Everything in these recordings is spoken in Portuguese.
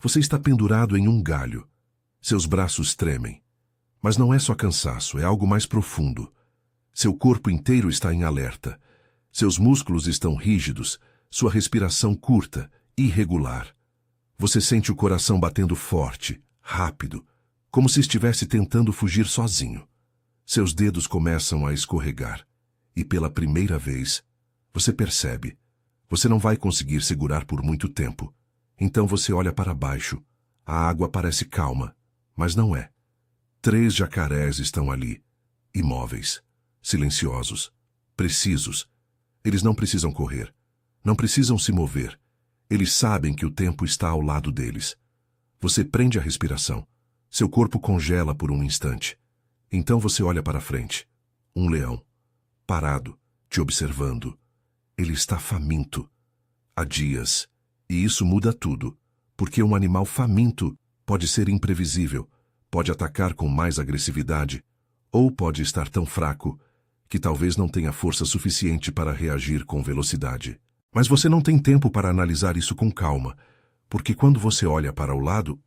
Você está pendurado em um galho. Seus braços tremem. Mas não é só cansaço, é algo mais profundo. Seu corpo inteiro está em alerta. Seus músculos estão rígidos, sua respiração curta, irregular. Você sente o coração batendo forte, rápido, como se estivesse tentando fugir sozinho. Seus dedos começam a escorregar. E pela primeira vez, você percebe. Você não vai conseguir segurar por muito tempo. Então você olha para baixo. A água parece calma, mas não é. 3 jacarés estão ali, imóveis, silenciosos, precisos. Eles não precisam correr, não precisam se mover. Eles sabem que o tempo está ao lado deles. Você prende a respiração. Seu corpo congela por um instante. Então você olha para frente. Um leão, parado, te observando. Ele está faminto. Há dias. E isso muda tudo, porque um animal faminto pode ser imprevisível, pode atacar com mais agressividade, ou pode estar tão fraco que talvez não tenha força suficiente para reagir com velocidade. Mas você não tem tempo para analisar isso com calma, porque quando você olha para o lado,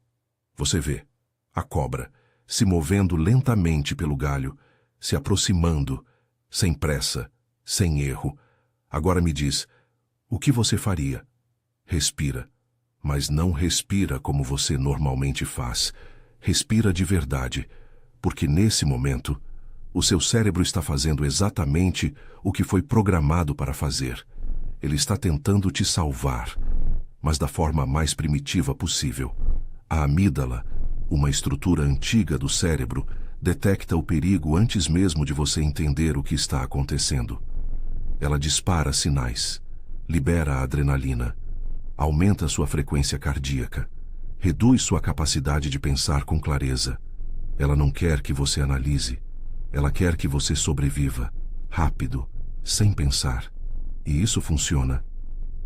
você vê a cobra se movendo lentamente pelo galho, se aproximando, sem pressa, sem erro. Agora me diz, o que você faria? Respira, mas não respira como você normalmente faz. Respira de verdade, porque nesse momento, o seu cérebro está fazendo exatamente o que foi programado para fazer. Ele está tentando te salvar, mas da forma mais primitiva possível. A amígdala, uma estrutura antiga do cérebro, detecta o perigo antes mesmo de você entender o que está acontecendo. Ela dispara sinais, libera a adrenalina, aumenta sua frequência cardíaca, reduz sua capacidade de pensar com clareza. Ela não quer que você analise, ela quer que você sobreviva, rápido, sem pensar. E isso funciona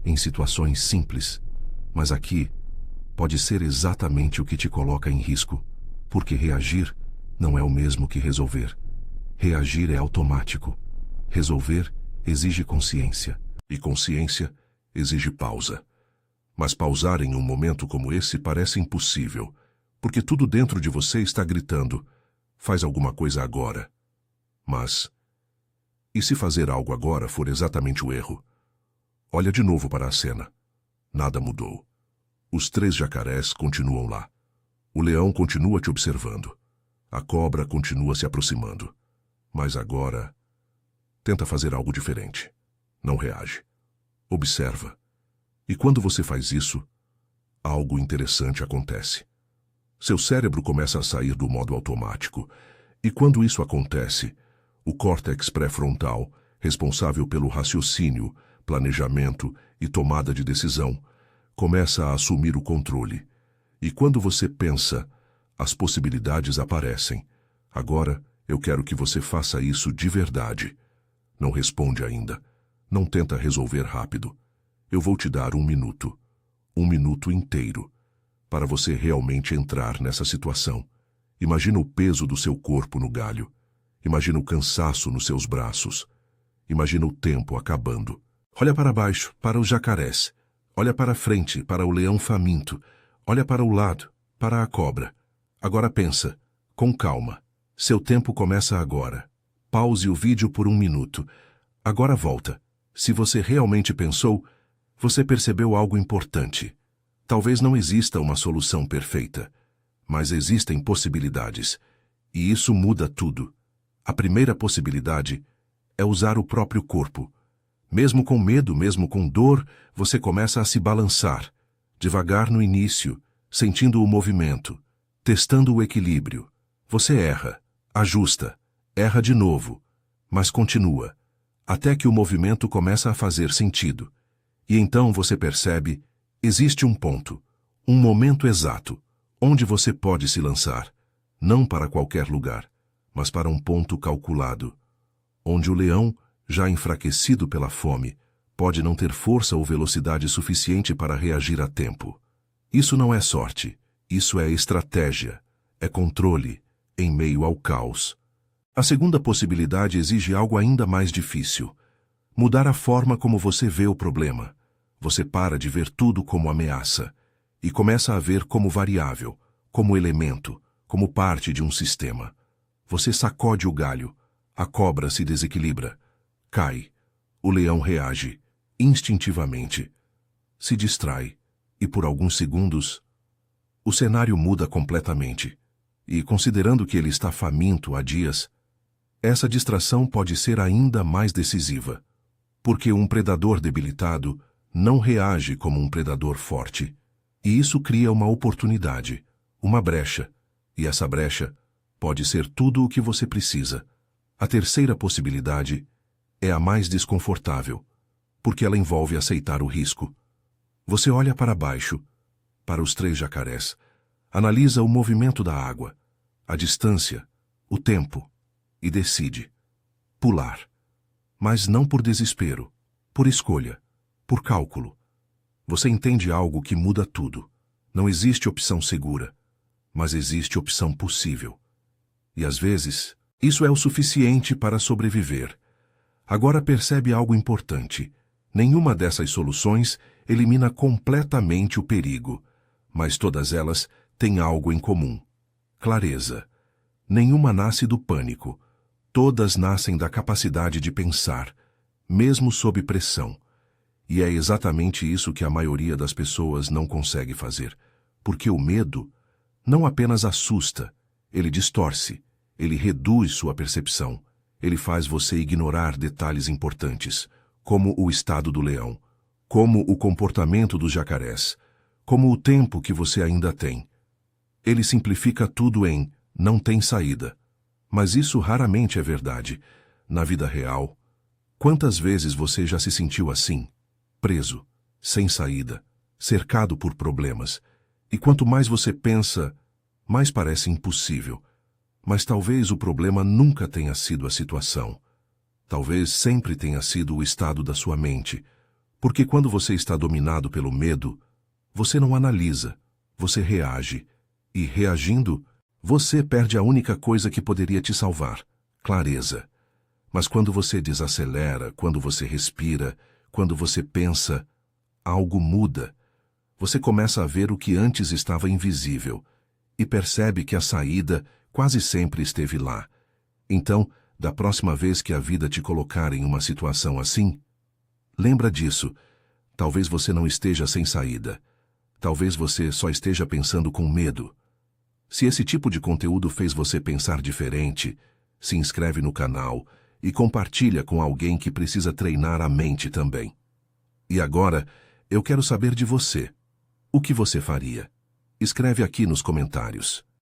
em situações simples, mas aqui pode ser exatamente o que te coloca em risco, porque reagir não é o mesmo que resolver. Reagir é automático. Resolver exige consciência, e consciência exige pausa. Mas pausar em um momento como esse parece impossível, porque tudo dentro de você está gritando, faz alguma coisa agora. Mas, e se fazer algo agora for exatamente o erro? Olha de novo para a cena. Nada mudou. Os 3 jacarés continuam lá. O leão continua te observando. A cobra continua se aproximando. Mas agora, tenta fazer algo diferente. Não reage. Observa. E quando você faz isso, algo interessante acontece. Seu cérebro começa a sair do modo automático. E quando isso acontece, o córtex pré-frontal, responsável pelo raciocínio, planejamento e tomada de decisão, começa a assumir o controle. E quando você pensa, as possibilidades aparecem. Agora, eu quero que você faça isso de verdade. Não responde ainda. Não tenta resolver rápido. Eu vou te dar 1 minuto. 1 minuto inteiro. Para você realmente entrar nessa situação. Imagina o peso do seu corpo no galho. Imagina o cansaço nos seus braços. Imagina o tempo acabando. Olha para baixo, para os jacarés. Olha para frente, para o leão faminto. Olha para o lado, para a cobra. Agora pensa, com calma. Seu tempo começa agora. Pause o vídeo por 1 minuto. Agora volta. Se você realmente pensou, você percebeu algo importante. Talvez não exista uma solução perfeita, mas existem possibilidades. E isso muda tudo. A primeira possibilidade é usar o próprio corpo. Mesmo com medo, mesmo com dor, você começa a se balançar, devagar no início, sentindo o movimento, testando o equilíbrio. Você erra, ajusta, erra de novo, mas continua, até que o movimento começa a fazer sentido. E então você percebe, existe um ponto, um momento exato, onde você pode se lançar, não para qualquer lugar, mas para um ponto calculado, onde o leão, já enfraquecido pela fome, pode não ter força ou velocidade suficiente para reagir a tempo. Isso não é sorte, isso é estratégia, é controle, em meio ao caos. A segunda possibilidade exige algo ainda mais difícil. Mudar a forma como você vê o problema. Você para de ver tudo como ameaça. e começa a ver como variável, como elemento, como parte de um sistema. Você sacode o galho, a cobra se desequilibra, cai, o leão reage, instintivamente, se distrai, e por alguns segundos, o cenário muda completamente. E, considerando que ele está faminto há dias, essa distração pode ser ainda mais decisiva, porque um predador debilitado não reage como um predador forte. E isso cria uma oportunidade, uma brecha, e essa brecha pode ser tudo o que você precisa. A terceira possibilidade é a mais desconfortável, porque ela envolve aceitar o risco. Você olha para baixo, para os 3 jacarés, analisa o movimento da água, a distância, o tempo, e decide pular. Mas não por desespero, por escolha, por cálculo. Você entende algo que muda tudo. Não existe opção segura, mas existe opção possível. E às vezes, isso é o suficiente para sobreviver. Agora percebe algo importante. Nenhuma dessas soluções elimina completamente o perigo, mas todas elas têm algo em comum: clareza. Nenhuma nasce do pânico. Todas nascem da capacidade de pensar, mesmo sob pressão. E é exatamente isso que a maioria das pessoas não consegue fazer, porque o medo não apenas assusta, ele distorce, ele reduz sua percepção, ele faz você ignorar detalhes importantes, como o estado do leão, como o comportamento dos jacarés, como o tempo que você ainda tem. Ele simplifica tudo em não tem saída. Mas isso raramente é verdade. Na vida real, quantas vezes você já se sentiu assim? Preso, sem saída, cercado por problemas. E quanto mais você pensa, mais parece impossível. Mas talvez o problema nunca tenha sido a situação. Talvez sempre tenha sido o estado da sua mente. Porque quando você está dominado pelo medo, você não analisa, você reage. E reagindo, você perde a única coisa que poderia te salvar: clareza. Mas quando você desacelera, quando você respira, quando você pensa, algo muda. Você começa a ver o que antes estava invisível e percebe que a saída quase sempre esteve lá. Então, da próxima vez que a vida te colocar em uma situação assim, lembra disso. Talvez você não esteja sem saída. Talvez você só esteja pensando com medo. Se esse tipo de conteúdo fez você pensar diferente, se inscreve no canal e compartilha com alguém que precisa treinar a mente também. E agora, eu quero saber de você. O que você faria? Escreve aqui nos comentários.